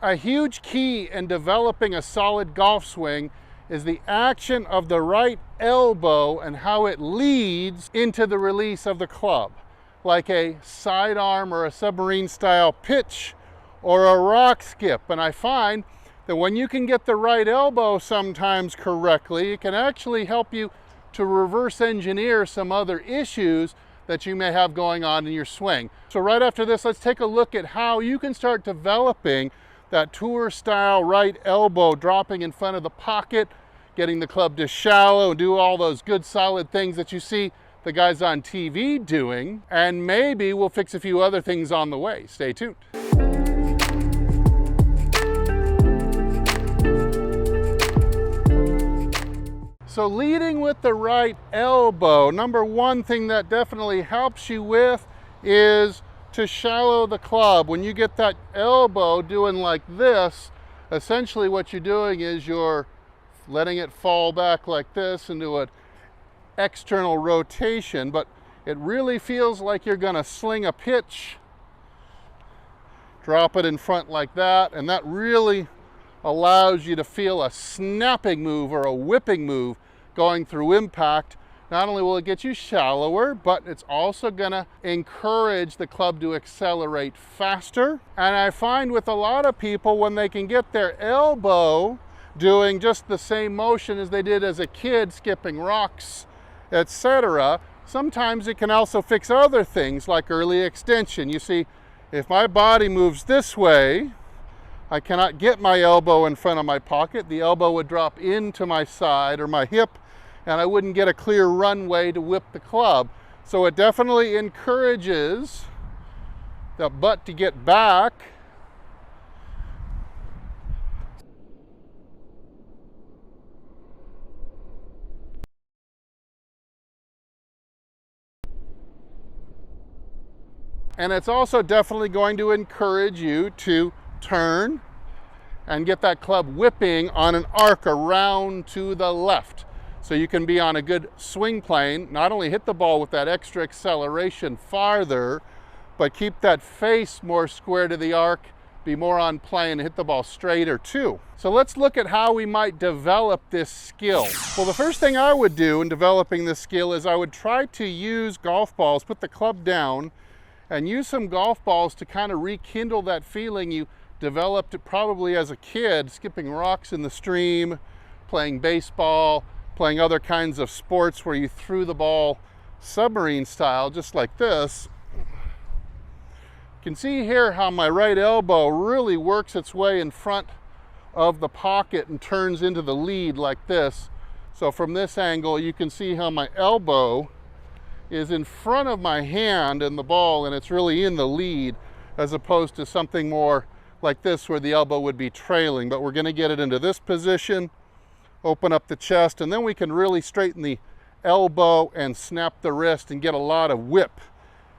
A huge key in developing a solid golf swing is the action of the right elbow and how it leads into the release of the club, like a sidearm or a submarine style pitch or a rock skip. And I find that when you can get the right elbow sometimes correctly, it can actually help you to reverse engineer some other issues that you may have going on in your swing. So right after this, let's take a look at how you can start developing that tour style right elbow, dropping in front of the pocket, getting the club to shallow, and do all those good solid things that you see the guys on TV doing. And maybe we'll fix a few other things on the way. Stay tuned. So leading with the right elbow, number one thing that definitely helps you with is to shallow the club. When you get that elbow doing like this, essentially what you're doing is you're letting it fall back like this into an external rotation, but it really feels like you're gonna sling a pitch, drop it in front like that, and that really allows you to feel a snapping move or a whipping move going through impact. Not only will it get you shallower, but it's also gonna encourage the club to accelerate faster. And I find with a lot of people, when they can get their elbow doing just the same motion as they did as a kid, skipping rocks, etc., sometimes it can also fix other things like early extension. You see, if my body moves this way, I cannot get my elbow in front of my pocket. The elbow would drop into my side or my hip, and I wouldn't get a clear runway to whip the club. So it definitely encourages the butt to get back. And it's also definitely going to encourage you to turn and get that club whipping on an arc around to the left. So you can be on a good swing plane, not only hit the ball with that extra acceleration farther, but keep that face more square to the arc, be more on plane, and hit the ball straighter too. So let's look at how we might develop this skill. Well, the first thing I would do in developing this skill is I would try to use golf balls, put the club down, and use some golf balls to kind of rekindle that feeling you developed probably as a kid, skipping rocks in the stream, playing baseball, playing other kinds of sports where you threw the ball submarine style, just like this. You can see here how my right elbow really works its way in front of the pocket and turns into the lead like this. So from this angle, you can see how my elbow is in front of my hand and the ball, and it's really in the lead, as opposed to something more like this where the elbow would be trailing. But we're going to get it into this position, open up the chest, and then we can really straighten the elbow and snap the wrist and get a lot of whip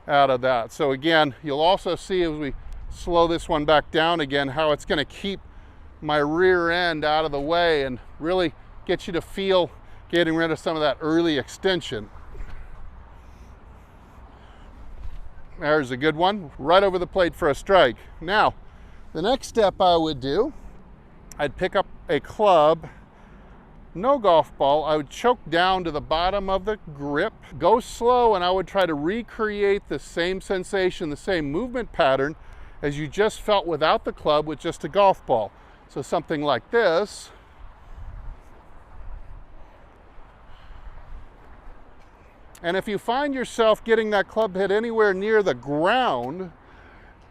out of that. So again, you'll also see as we slow this one back down again how it's going to keep my rear end out of the way and really get you to feel getting rid of some of that early extension. There's a good one, right over the plate for a strike. Now, the next step I would do, I'd pick up a club, no golf ball. I would choke down to the bottom of the grip, go slow, and I would try to recreate the same sensation, the same movement pattern as you just felt without the club with just a golf ball. So something like this. And if you find yourself getting that club head anywhere near the ground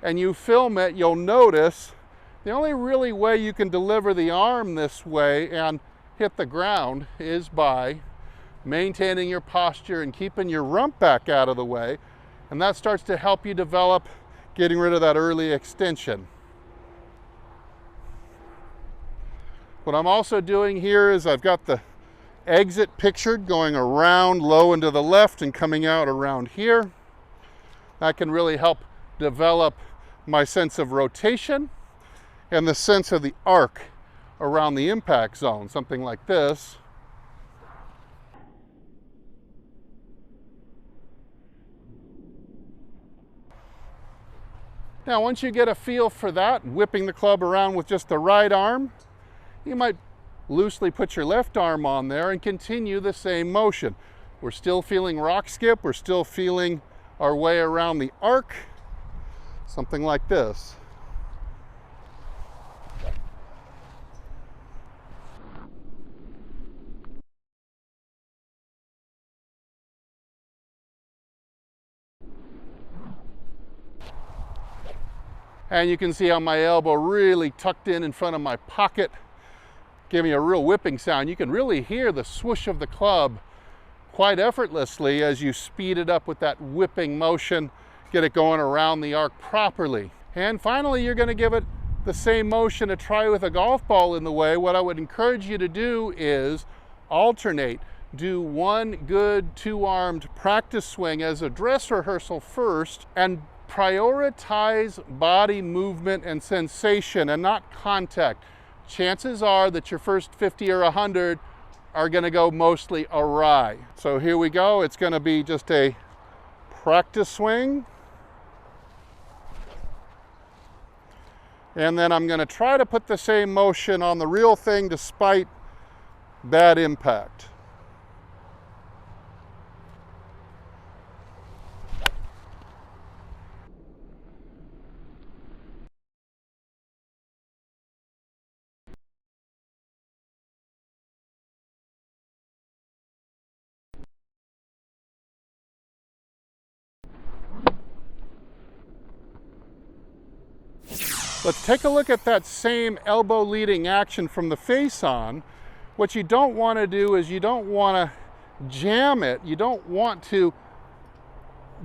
and you film it, you'll notice the only really way you can deliver the arm this way and hit the ground is by maintaining your posture and keeping your rump back out of the way. And that starts to help you develop getting rid of that early extension. What I'm also doing here is I've got the exit pictured going around low and to the left and coming out around here. That can really help develop my sense of rotation and the sense of the arc around the impact zone, something like this. Now, once you get a feel for that, whipping the club around with just the right arm, you might loosely put your left arm on there and continue the same motion. We're still feeling rock skip. We're still feeling our way around the arc, something like this. And you can see how my elbow really tucked in front of my pocket, giving a real whipping sound. You can really hear the swoosh of the club quite effortlessly as you speed it up with that whipping motion, get it going around the arc properly. And finally, you're going to give it the same motion to try with a golf ball in the way. What I would encourage you to do is alternate. Do one good two-armed practice swing as a dress rehearsal first, and prioritize body movement and sensation and not contact. Chances are that your first 50 or 100 are going to go mostly awry. So here we go. It's going to be just a practice swing. And then I'm going to try to put the same motion on the real thing despite bad impact. Let's take a look at that same elbow leading action from the face on. What you don't want to do is you don't want to jam it. You don't want to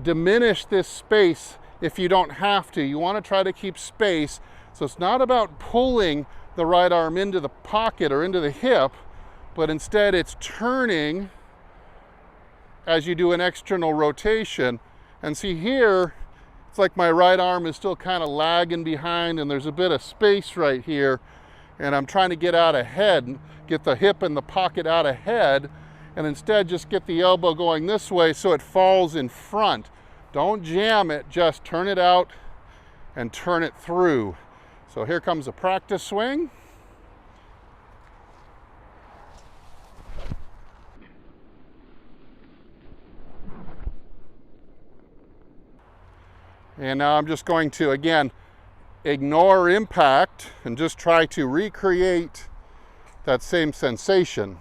diminish this space if you don't have to. You want to try to keep space. So it's not about pulling the right arm into the pocket or into the hip, but instead it's turning as you do an external rotation. And see here, it's like my right arm is still kind of lagging behind and there's a bit of space right here. And I'm trying to get out ahead, get the hip and the pocket out ahead, and instead just get the elbow going this way so it falls in front. Don't jam it, just turn it out and turn it through. So here comes a practice swing. And now I'm just going to, again, ignore impact and just try to recreate that same sensation.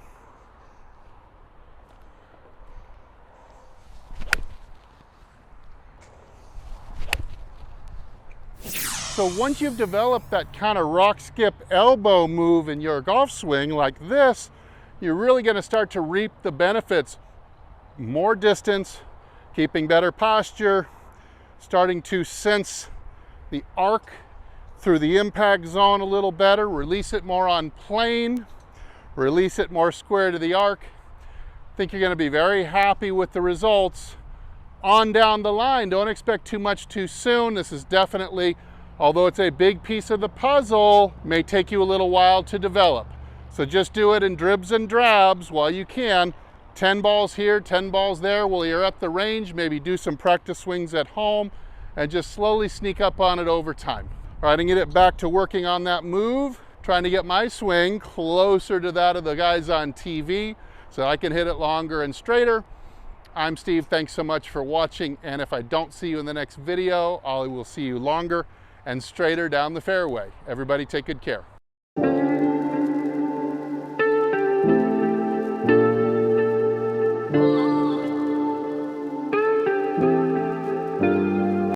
So once you've developed that kind of rock skip elbow move in your golf swing like this, you're really going to start to reap the benefits. More distance, keeping better posture, starting to sense the arc through the impact zone a little better, release it more on plane, release it more square to the arc. I think you're going to be very happy with the results on down the line. Don't expect too much too soon. This is definitely, although it's a big piece of the puzzle, may take you a little while to develop. So just do it in dribs and drabs while you can. 10 balls here, 10 balls there while you're at the range. Maybe do some practice swings at home and just slowly sneak up on it over time. All right, and get it back to working on that move, trying to get my swing closer to that of the guys on TV so I can hit it longer and straighter. I'm Steve, thanks so much for watching, and if I don't see you in the next video, I will see you longer and straighter down the fairway. Everybody take good care.